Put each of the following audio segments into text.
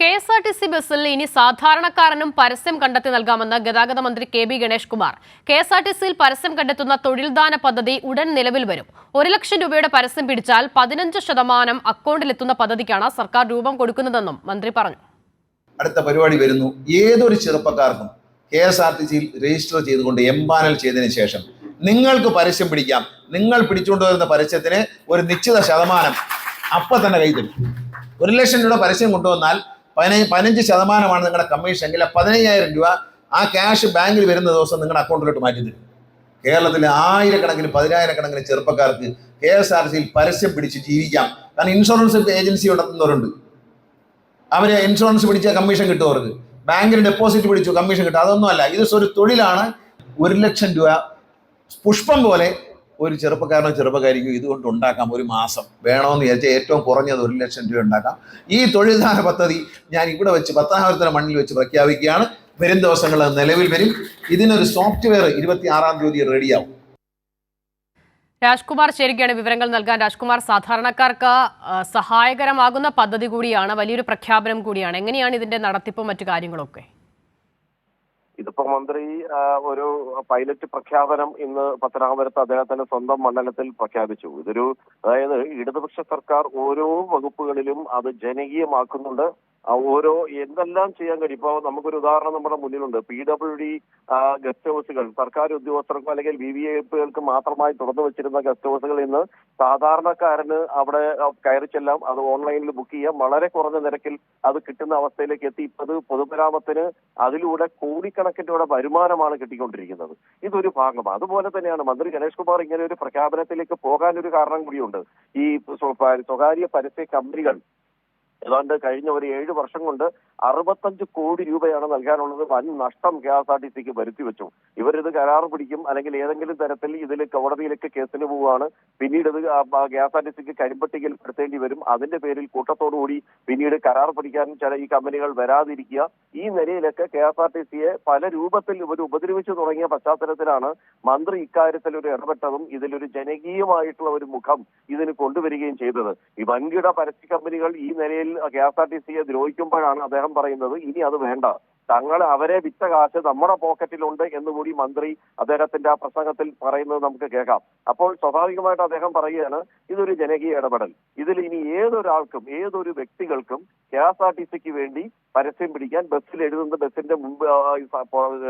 KSRTC ബസ്സിൽ ഇനി സാധാരണക്കാരനും പരസ്യം കണ്ടെത്തി നൽകാമെന്ന് ഗതാഗത മന്ത്രി കെ.ബി. ഗണേഷ് കുമാർ. കെ.എസ്.ആർ.ടി.സിയിൽ പരസ്യം കണ്ടെത്തുന്ന തൊഴിൽദാന പദ്ധതി ഉടൻ നിലവിൽ വരും. 1 ലക്ഷം രൂപയുടെ പരസ്യം പിടിച്ചാൽ 15% അക്കൗണ്ടിലെത്തുന്ന പദ്ധതിക്കാണ് സർക്കാർ രൂപം കൊടുക്കുന്നതെന്നും മന്ത്രി പറഞ്ഞു. അടുത്ത പരിപാടി വരുന്നു. ഏതൊരു ചെറുപ്പക്കാർക്കും കെ.എസ്.ആർ.ടി.സിയിൽ രജിസ്റ്റർ ചെയ്തുകൊണ്ട് എംപാനൽ ചെയ്തതിനു ശേഷം നിങ്ങൾക്ക് പരസ്യം പിടിക്കാം. നിങ്ങൾ പിടിച്ചുകൊണ്ടുവരുന്ന പരസ്യത്തിന് ഒരു നിശ്ചിത ശതമാനം അപ്പം തന്നെ കൈ തരും. 1 ലക്ഷം രൂപ പരസ്യം കൊണ്ടുവന്നാൽ 15% നിങ്ങളുടെ കമ്മീഷൻ എങ്കിൽ 15,000 രൂപ ആ ക്യാഷ് ബാങ്കിൽ വരുന്ന ദിവസം നിങ്ങളുടെ അക്കൗണ്ടിലോട്ട് മാറ്റി തരും. കേരളത്തിലെ ആയിരക്കണക്കിന് 10,000-കണക്കിന് ചെറുപ്പക്കാർക്ക് കെ.എസ്.ആർ.ടി.സിയിൽ പരസ്യം പിടിച്ച് ജീവിക്കാം. കാരണം ഇൻഷുറൻസ് ഏജൻസി നടത്തുന്നവരുണ്ട്. അവര് ഇൻഷുറൻസ് പിടിച്ച കമ്മീഷൻ കിട്ടും, അവർക്ക് ബാങ്കിന് ഡെപ്പോസിറ്റ് പിടിച്ചു കമ്മീഷൻ കിട്ടും. അതൊന്നുമല്ല, ഇത് ഒരു തൊഴിലാണ്. 1 ലക്ഷം രൂപ പുഷ്പം പോലെ ഒരു ചെറുപ്പക്കാരനോ ചെറുപ്പക്കാരിക്കോ ഇതുകൊണ്ട് ഉണ്ടാക്കാം. ഒരു മാസം വേണമെന്ന് വിചാരിച്ചാൽ ഏറ്റവും കുറഞ്ഞത് 1 ലക്ഷം രൂപ ഉണ്ടാക്കാം. ഈ തൊഴിൽദാന പദ്ധതി ഞാൻ ഇവിടെ വെച്ച് പത്തനാപുരത്തിന് മണ്ണിൽ വെച്ച് പ്രഖ്യാപിക്കുകയാണ്. വരും ദിവസങ്ങളിൽ നിലവിൽ വരും. ഇതിനൊരു സോഫ്റ്റ്വെയർ 26-ാം തീയതി റെഡിയാവും. രാജ്കുമാർ ചേരുകയാണ് വിവരങ്ങൾ നൽകാൻ. രാജ്കുമാർ, സാധാരണക്കാർക്ക് സഹായകരമാകുന്ന പദ്ധതി കൂടിയാണ്, വലിയൊരു പ്രഖ്യാപനം കൂടിയാണ്. എങ്ങനെയാണ് ഇതിന്റെ നടത്തിപ്പും മറ്റു കാര്യങ്ങളൊക്കെ? ഇതിപ്പോ മന്ത്രി ഒരു പൈലറ്റ് പ്രഖ്യാപനം ഇന്ന് പത്തനാപുരത്ത് അദ്ദേഹത്തിന്റെ സ്വന്തം മണ്ഡലത്തിൽ പ്രഖ്യാപിച്ചു. അതായത് ഇടതുപക്ഷ സർക്കാർ ഓരോ വകുപ്പുകളിലും അത് ജനകീയമാക്കുന്നുണ്ട്. ഓരോ എന്തെല്ലാം ചെയ്യാൻ കഴിയും. ഇപ്പൊ നമുക്കൊരു ഉദാഹരണം നമ്മുടെ മുന്നിലുണ്ട്. PWD ഗസ്റ്റ് ഹൗസുകൾ സർക്കാർ ഉദ്യോഗസ്ഥർക്കും അല്ലെങ്കിൽ VVIPകൾക്ക് മാത്രമായി തുറന്നു വെച്ചിരുന്ന ഗസ്റ്റ് ഹൗസുകൾ ഇന്ന് സാധാരണക്കാരന് അവിടെ കയറി ചെല്ലാം, അത് ഓൺലൈനിൽ ബുക്ക് ചെയ്യാം, വളരെ കുറഞ്ഞ നിരക്കിൽ അത് കിട്ടുന്ന അവസ്ഥയിലേക്ക് എത്തി. ഇപ്പത് പൊതുമരാമത്തിന് അതിലൂടെ കോടിക്കണക്കിന് രൂപയുടെ വരുമാനമാണ് കിട്ടിക്കൊണ്ടിരിക്കുന്നത്. ഇതൊരു ഭാഗമാണ്. അതുപോലെ തന്നെയാണ് മന്ത്രി ഗണേഷ് കുമാർ ഇങ്ങനെ ഒരു പ്രഖ്യാപനത്തിലേക്ക് പോകാനൊരു കാരണം കൂടിയുണ്ട്. ഈ സ്വകാര്യ പരസ്യ കമ്പനികൾ ഏതാണ്ട് കഴിഞ്ഞ ഒരു 7 വർഷം കൊണ്ട് 65 കോടി രൂപയാണ് നൽകാനുള്ളത്. വൻ നഷ്ടം KSRTCക്ക് വരുത്തി വെച്ചു. ഇവരിത് കരാർ പിടിക്കും, അല്ലെങ്കിൽ ഏതെങ്കിലും തരത്തിൽ ഇതിൽ കോടതിയിലേക്ക് കേസിന് പോവുകയാണ്. പിന്നീട് ഇത് KSRTCക്ക് കരിമ്പട്ടികയിൽ പെടുത്തേണ്ടി വരും. അതിന്റെ പേരിൽ കൂട്ടത്തോടുകൂടി പിന്നീട് കരാർ പിടിക്കാൻ ഈ കമ്പനികൾ വരാതിരിക്കുക. ഈ നിലയിലൊക്കെ KSRTCയെ പല രൂപത്തിൽ ഇവർ ഉപദ്രവിച്ചു തുടങ്ങിയ പശ്ചാത്തലത്തിലാണ് മന്ത്രി ഇക്കാര്യത്തിൽ ഒരു ഇടപെട്ടതും ഇതിലൊരു ജനകീയമായിട്ടുള്ള ഒരു മുഖം ഇതിന് കൊണ്ടുവരികയും ചെയ്തത്. ഈ വൻകിട പരസ്യ കമ്പനികൾ ഈ നിലയിൽ KSRTCയെ ദ്രോഹിക്കുമ്പോഴാണ് അദ്ദേഹം പറയുന്നത് ഇനി അത് വേണ്ട, അവരെ വിറ്റ കാശ് നമ്മുടെ പോക്കറ്റിലുണ്ട് എന്നുകൂടി മന്ത്രി അദ്ദേഹത്തിന്റെ ആ പ്രസംഗത്തിൽ പറയുന്നത് നമുക്ക് കേൾക്കാം. അപ്പോൾ സ്വാഭാവികമായിട്ട് അദ്ദേഹം പറയുകയാണ് ഇതൊരു ജനകീയ ഇടപെടൽ. ഇതിൽ ഇനി ഏതൊരാൾക്കും ഏതൊരു വ്യക്തികൾക്കും KSRTCക്ക് വേണ്ടി പരസ്യം പിടിക്കാൻ ബസ്സിൽ എഴുതുന്ന ബസ്സിന്റെ മുമ്പ്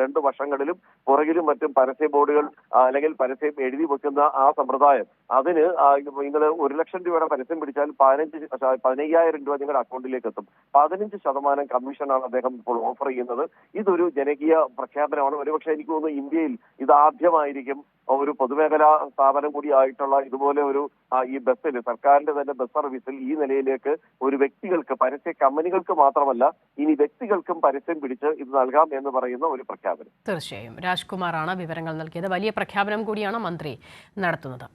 2 വശങ്ങളിലും പുറകിലും മറ്റും പരസ്യ ബോർഡുകൾ അല്ലെങ്കിൽ പരസ്യം എഴുതി വെക്കുന്ന ആ സമ്പ്രദായം, അതിന് നിങ്ങൾ 1 ലക്ഷം രൂപയുടെ പരസ്യം പിടിച്ചാൽ 15,000 രൂപ നിങ്ങളുടെ അക്കൗണ്ടിലേക്ക് എത്തും. 15% കമ്മീഷനാണ് അദ്ദേഹം ഇപ്പോൾ ഓഫർ ചെയ്യുന്നത്. ഇതൊരു ജനകീയ പ്രഖ്യാപനമാണ്. ഒരുപക്ഷെ എനിക്ക് തോന്നുന്നു ഇന്ത്യയിൽ ഇതാദ്യമായിരിക്കും ഒരു പൊതുമേഖലാ സ്ഥാപനം കൂടി ആയിട്ടുള്ള ഇതുപോലെ ഒരു ഈ ബസ്സിൽ, സർക്കാരിന്റെ തന്നെ ബസ് സർവീസിൽ ഈ നിലയിലേക്ക് ഒരു വ്യക്തികൾക്ക്, പരസ്യ കമ്പനികൾക്ക് മാത്രമല്ല ഇനി വ്യക്തികൾക്കും പരസ്യം പിടിച്ച് ഇത് നൽകാം എന്ന് പറയുന്ന ഒരു പ്രഖ്യാപനം. തീർച്ചയായും രാജ്കുമാറാണ് വിവരങ്ങൾ നൽകിയത്. വലിയ പ്രഖ്യാപനം കൂടിയാണ് മന്ത്രി നടത്തുന്നത്.